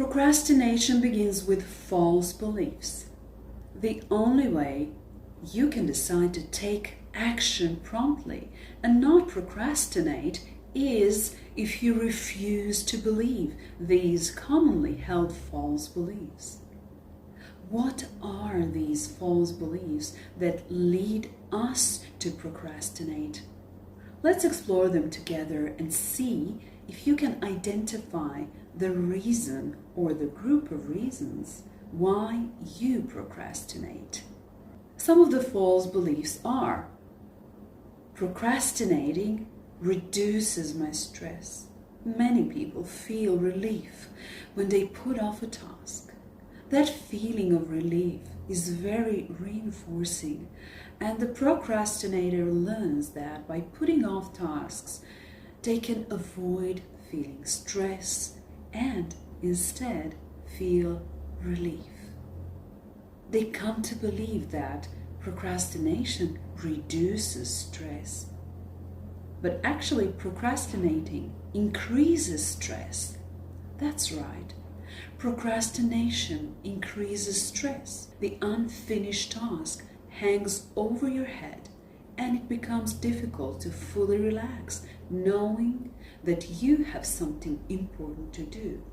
Procrastination begins with false beliefs. The only way you can decide to take action promptly and not procrastinate is if you refuse to believe these commonly held false beliefs. What are these false beliefs that lead us to procrastinate? Let's explore them together and see if you can identify the reason or the group of reasons why you procrastinate. Some of the false beliefs are: procrastinating reduces my stress. Many people feel relief when they put off a task. That feeling of relief is very reinforcing, and the procrastinator learns that by putting off tasks, they can avoid feeling stress and instead feel relief. They come to believe that procrastination reduces stress. But actually, procrastinating increases stress. That's right. Procrastination increases stress. The unfinished task hangs over your head, and it becomes difficult to fully relax, knowing that you have something important to do.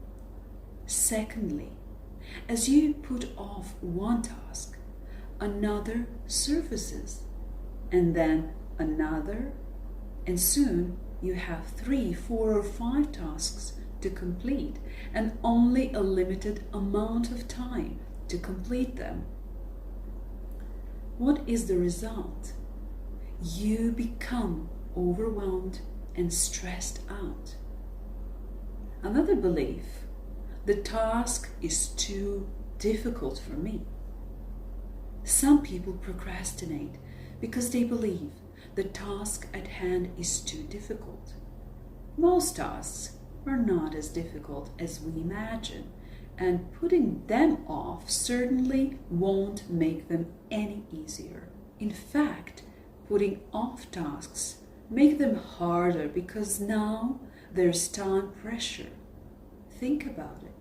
Secondly, as you put off one task, another surfaces, and then another, and soon you have 3, 4, or 5 tasks to complete, and only a limited amount of time to complete them. What is the result? You become overwhelmed and stressed out. Another belief: the task is too difficult for me. Some people procrastinate because they believe the task at hand is too difficult. Most tasks are not as difficult as we imagine, and putting them off certainly won't make them any easier. In fact, putting off tasks make them harder because now there's time pressure. Think about it.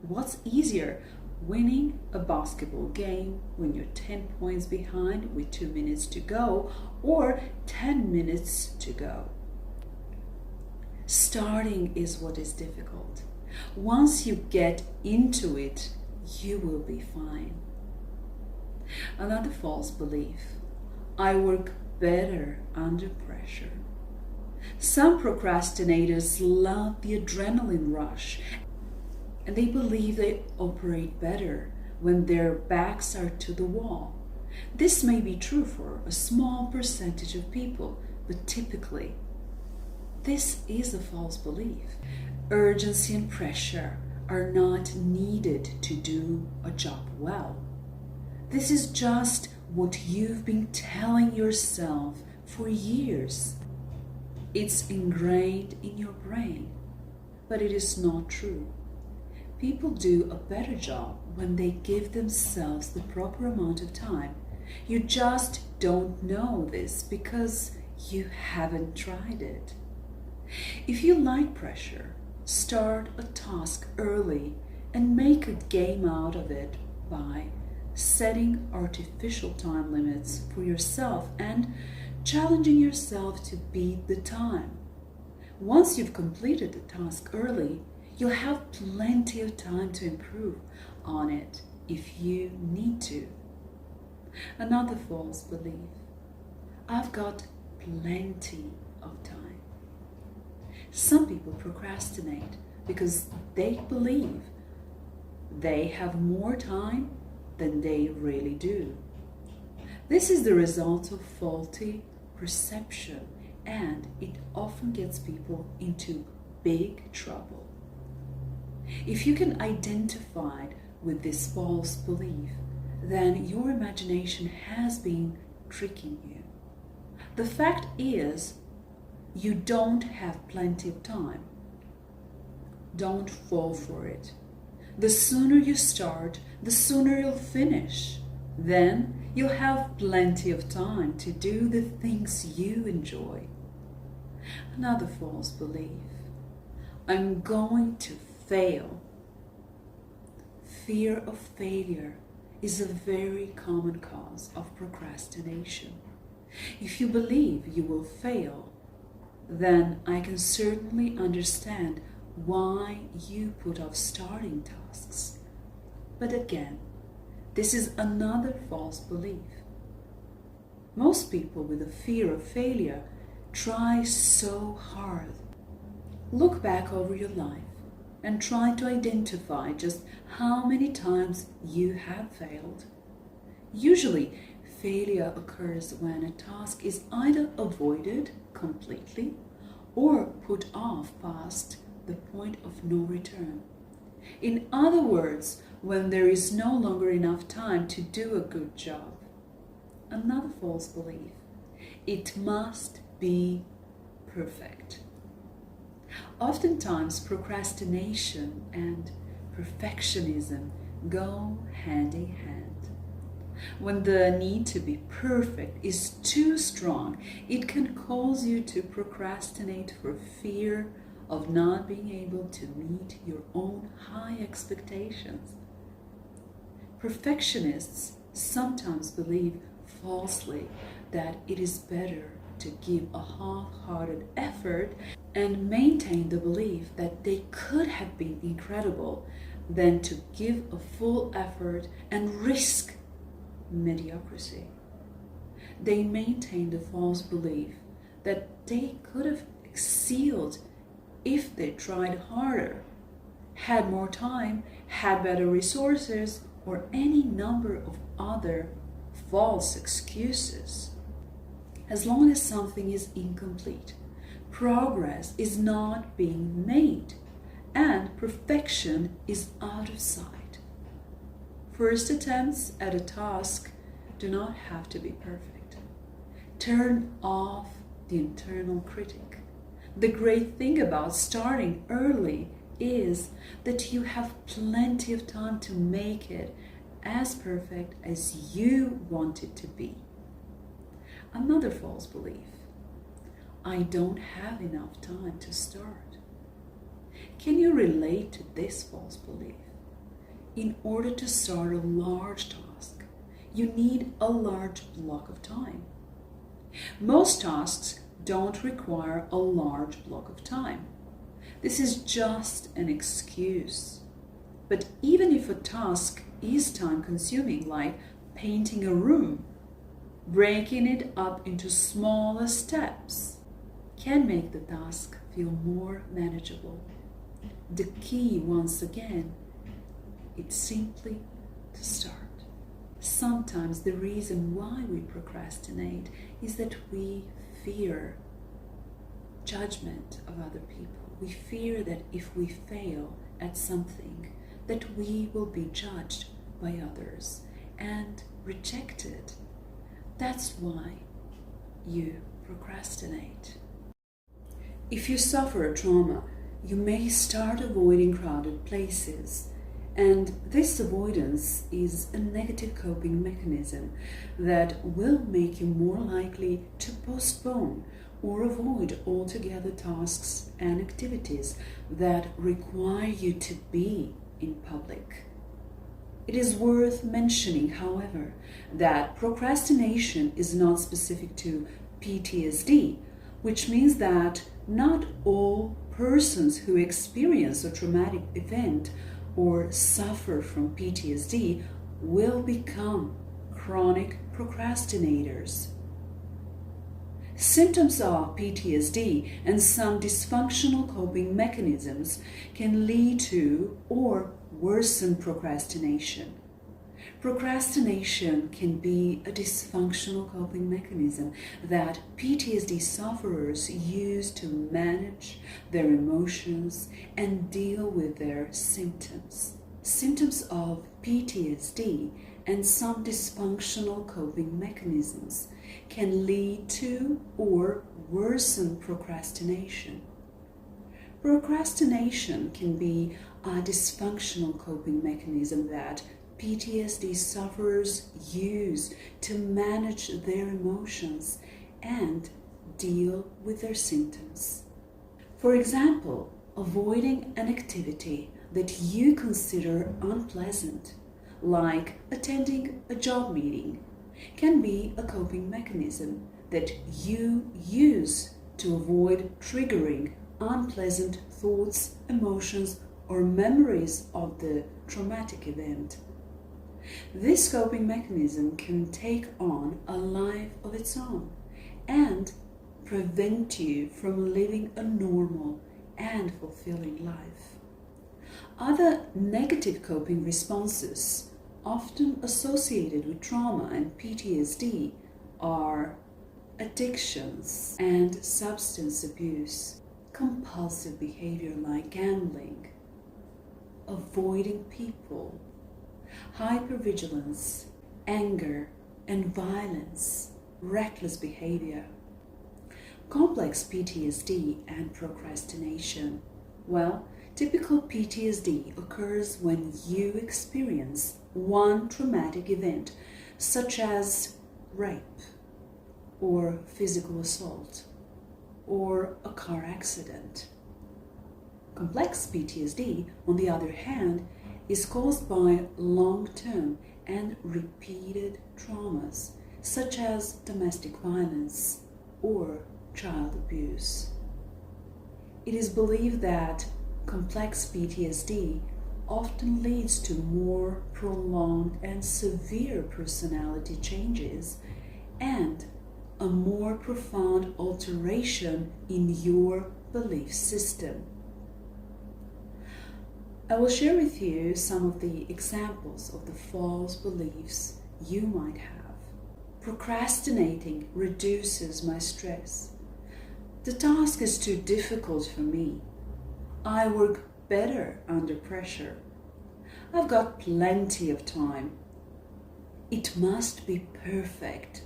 What's easier, winning a basketball game when you're 10 points behind with 2 minutes to go, or 10 minutes to go? Starting is what is difficult. Once you get into it, you will be fine. Another false belief: I work better under pressure. Some procrastinators love the adrenaline rush, and they believe they operate better when their backs are to the wall. This may be true for a small percentage of people, but typically, this is a false belief. Urgency and pressure are not needed to do a job well. This is just what you've been telling yourself for years. It's ingrained in your brain, but it is not true. People do a better job when they give themselves the proper amount of time. You just don't know this because you haven't tried it. If you like pressure, start a task early and make a game out of it by setting artificial time limits for yourself and challenging yourself to beat the time. Once you've completed the task early, you'll have plenty of time to improve on it if you need to. Another false belief: I've got plenty of time. Some people procrastinate because they believe they have more time than they really do. This is the result of faulty perception, and it often gets people into big trouble. If you can identify with this false belief, then your imagination has been tricking you. The fact is, you don't have plenty of time. Don't fall for it. The sooner you start, the sooner you'll finish. Then you'll have plenty of time to do the things you enjoy. Another false belief: I'm going to fail fear of failure is a very common cause of procrastination. If you believe you will fail, then I can certainly understand why you put off starting tasks. But again, this is another false belief. Most people with a fear of failure try so hard. Look back over your life and try to identify just how many times you have failed. Usually, failure occurs when a task is either avoided completely or put off past the point of no return. In other words, when there is no longer enough time to do a good job. Another false belief: it must be perfect. Oftentimes, procrastination and perfectionism go hand in hand. When the need to be perfect is too strong, it can cause you to procrastinate for fear of not being able to meet your own high expectations. Perfectionists sometimes believe falsely that it is better to give a half-hearted effort and maintain the belief that they could have been incredible than to give a full effort and risk mediocrity. They maintain the false belief that they could have excelled if they tried harder, had more time, had better resources, or any number of other false excuses. As long as something is incomplete, progress is not being made, and perfection is out of sight. First attempts at a task do not have to be perfect. Turn off the internal critic. The great thing about starting early is that you have plenty of time to make it as perfect as you want it to be. Another false belief: I don't have enough time to start. Can you relate to this false belief? In order to start a large task, you need a large block of time. Most tasks don't require a large block of time. This is just an excuse. But even if a task is time-consuming, like painting a room, breaking it up into smaller steps can make the task feel more manageable. The key, once again, it's simply to start. Sometimes the reason why we procrastinate is that we fear judgment of other people. We fear that if we fail at something, that we will be judged by others and rejected. That's why you procrastinate. If you suffer a trauma, you may start avoiding crowded places. And this avoidance is a negative coping mechanism that will make you more likely to postpone or avoid altogether tasks and activities that require you to be in public. It is worth mentioning, however, that procrastination is not specific to PTSD, which means that not all persons who experience a traumatic event or suffer from PTSD will become chronic procrastinators. Symptoms of PTSD and some dysfunctional coping mechanisms can lead to or worsen procrastination. Procrastination can be a dysfunctional coping mechanism that PTSD sufferers use to manage their emotions and deal with their symptoms. Symptoms of PTSD and some dysfunctional coping mechanisms can lead to or worsen procrastination. Procrastination can be a dysfunctional coping mechanism that PTSD sufferers use to manage their emotions and deal with their symptoms. For example, Avoiding an activity that you consider unpleasant, like attending a job meeting, can be a coping mechanism that you use to avoid triggering unpleasant thoughts, emotions, or memories of the traumatic event. This coping mechanism can take on a life of its own and prevent you from living a normal and fulfilling life. Other negative coping responses, often associated with trauma and PTSD, are addictions and substance abuse, compulsive behavior like gambling, avoiding people, hypervigilance, anger and violence, reckless behavior. Complex PTSD and procrastination. Well, typical PTSD occurs when you experience one traumatic event, such as rape, or physical assault, or a car accident. Complex PTSD, on the other hand, is caused by long-term and repeated traumas, such as domestic violence or child abuse. It is believed that complex PTSD often leads to more prolonged and severe personality changes and a more profound alteration in your belief system. I will share with you some of the examples of the false beliefs you might have. Procrastinating reduces my stress. The task is too difficult for me. I work better under pressure. I've got plenty of time. It must be perfect.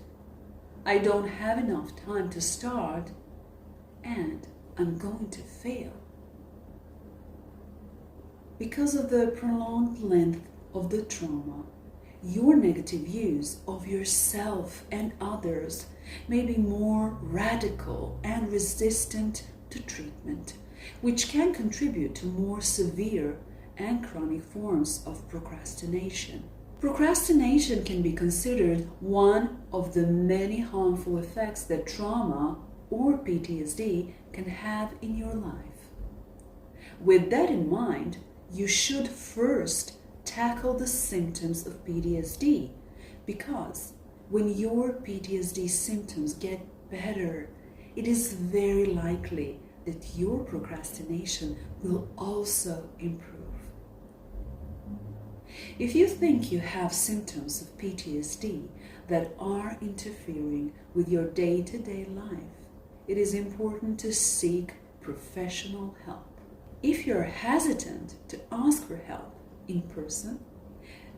I don't have enough time to start, and I'm going to fail. Because of the prolonged length of the trauma, your negative views of yourself and others may be more radical and resistant to treatment, which can contribute to more severe and chronic forms of procrastination. Procrastination can be considered one of the many harmful effects that trauma or PTSD can have in your life. With that in mind, you should first tackle the symptoms of PTSD, because when your PTSD symptoms get better, it is very likely that your procrastination will also improve. If you think you have symptoms of PTSD that are interfering with your day-to-day life, it is important to seek professional help. If you're hesitant to ask for help in person,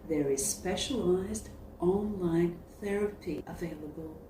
there is specialized online therapy available.